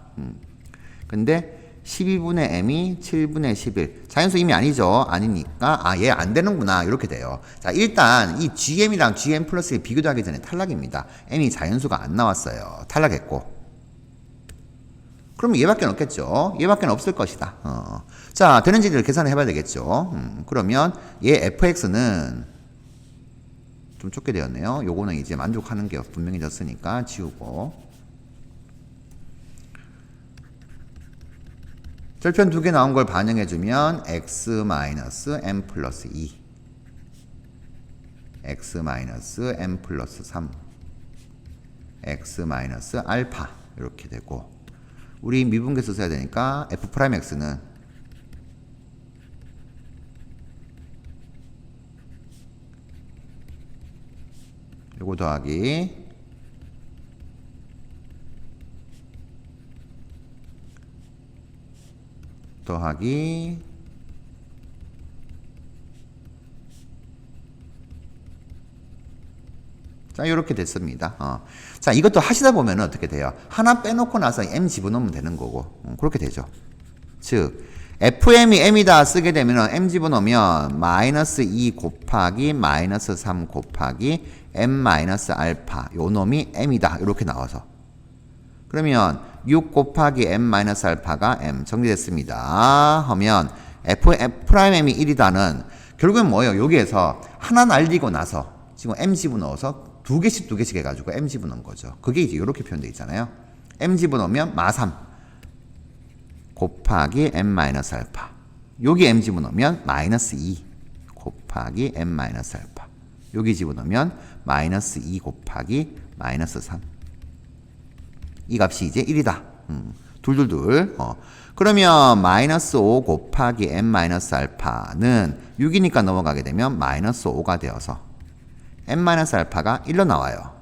근데 12분의 m이 7분의 11 자연수 이미 아니죠. 아니니까 얘 안 되는구나 이렇게 돼요. 자, 일단 이 gm이랑 gm 플러스를 비교도 하기 전에 탈락입니다. m이 자연수가 안 나왔어요. 탈락했고 그럼 얘밖에 없겠죠. 얘밖에 없을 것이다. 자, 되는지를 계산을 해봐야 되겠죠. 그러면 얘 fx는 좀 좁게 되었네요. 요거는 이제 만족하는 게 분명해졌으니까 지우고 절편 두 개 나온 걸 반영해주면 x-m 플러스 2 x-m 플러스 3 x-알파 이렇게 되고 우리 미분계수 써야 되니까 f'x는 요거 더하기 더하기 자, 이렇게 됐습니다. 자, 이것도 하시다 보면 어떻게 돼요? 하나 빼놓고 나서 m 집어넣으면 되는 거고, 그렇게 되죠. 즉, fm이 m이다 쓰게 되면 m 집어넣으면 마이너스 2 곱하기 마이너스 3 곱하기 m 마이너스 알파, 요 놈이 m이다. 이렇게 나와서. 그러면 6 곱하기 m 마이너스 알파가 m 정리됐습니다. 하면 f'm이 1이다는 결국엔 뭐예요? 여기에서 하나 날리고 나서 지금 m 집어넣어서 두 개씩 해가지고 m 집어넣은 거죠. 그게 이제 이렇게 표현되어 있잖아요. m 집어넣으면 마3 곱하기 m 마이너스 알파. 여기 m 집어넣으면 마이너스 2 곱하기 m 마이너스 알파. 여기 집어넣으면 마이너스 2 곱하기 마이너스 3. 이 값이 이제 1이다. 둘둘둘. 그러면 마이너스 5 곱하기 m 마이너스 알파는 6이니까 넘어가게 되면 마이너스 5가 되어서 m 마이너스 알파가 1로 나와요.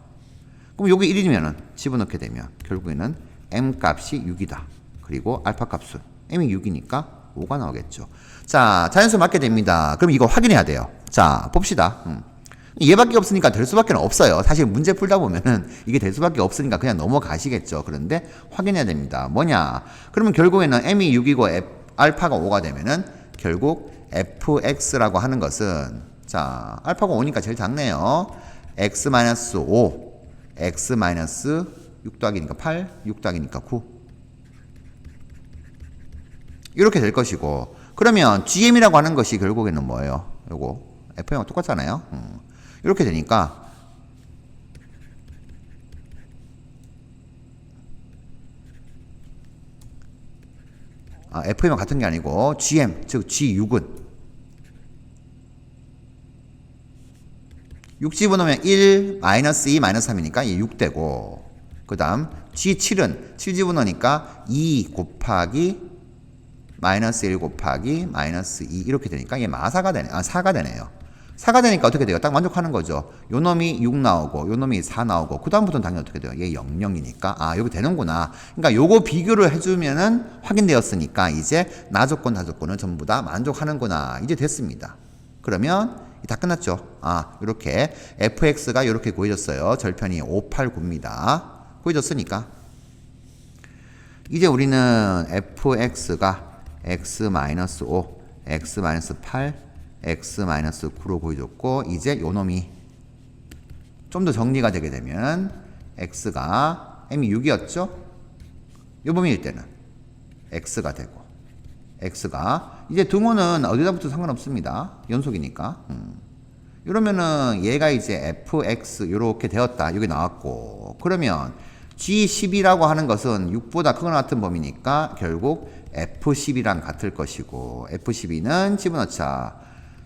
그럼 여기 1이면은 집어넣게 되면 결국에는 m 값이 6이다. 그리고 알파 값은 m이 6이니까 5가 나오겠죠. 자, 자연수 맞게 됩니다. 그럼 이거 확인해야 돼요. 자, 봅시다. 얘밖에 없으니까 될 수밖에 없어요. 사실 문제 풀다 보면은 이게 될 수밖에 없으니까 그냥 넘어가시겠죠. 그런데 확인해야 됩니다. 뭐냐? 그러면 결국에는 m이 6이고 알파가 5가 되면은 결국 fx라고 하는 것은 자, 알파가 5니까 제일 작네요. x-5, x-6 더하기니까 8, 6 더하기니까 9. 이렇게 될 것이고, 그러면 gm이라고 하는 것이 결국에는 뭐예요? 요거 fm하고 똑같잖아요. 이렇게 되니까 fm은 같은 게 아니고 gm, 즉 g6은 6 집어넣으면 1, 마이너스 2, 마이너스 3이니까 얘 6 되고, 그 다음 G7은 7 집어넣으니까 2 곱하기 마이너스 1 곱하기 마이너스 2 이렇게 되니까 얘 마사가 되네. 4가 되네요. 4가 되니까 어떻게 돼요? 딱 만족하는 거죠. 요 놈이 6 나오고 요 놈이 4 나오고 그 다음부터는 당연히 어떻게 돼요? 얘 00이니까 여기 되는구나. 그러니까 요거 비교를 해주면은 확인되었으니까 이제 나조건 다조건은 전부 다 만족하는구나. 이제 됐습니다. 그러면 다 끝났죠. 이렇게 fx가 이렇게 구해졌어요. 절편이 5, 8, 9입니다. 구해졌으니까 이제 우리는 fx가 x-5, x-8, x-9로 구해졌고, 이제 요놈이 좀 더 정리가 되게 되면 x가 m이 6이었죠? 요 범위일 때는 x가 되고, x가 이제 등호는 어디다 붙어도 상관없습니다. 연속이니까. 이러면은 얘가 이제 fx 요렇게 되었다. 여기 나왔고, 그러면 g10이라고 하는 것은 6보다 크거나 같은 범위니까 결국 f10이랑 같을 것이고, f12는 집어넣자.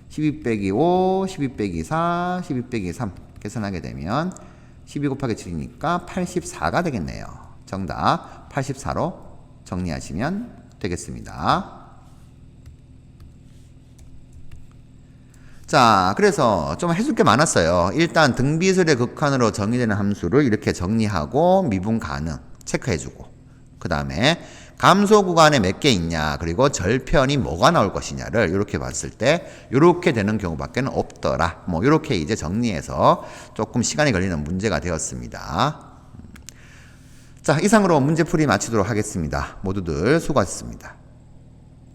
12 빼기 5, 12 빼기 4, 12 빼기 3 계산하게 되면 12 곱하기 7이니까 84가 되겠네요. 정답 84로 정리하시면 되겠습니다. 자, 그래서 좀 해줄 게 많았어요. 일단 등비술의 극한으로 정의되는 함수를 이렇게 정리하고 미분 가능 체크해주고, 그 다음에 감소 구간에 몇 개 있냐, 그리고 절편이 뭐가 나올 것이냐를 이렇게 봤을 때 이렇게 되는 경우밖에 없더라. 뭐 이렇게 이제 정리해서 조금 시간이 걸리는 문제가 되었습니다. 자, 이상으로 문제풀이 마치도록 하겠습니다. 모두들 수고하셨습니다.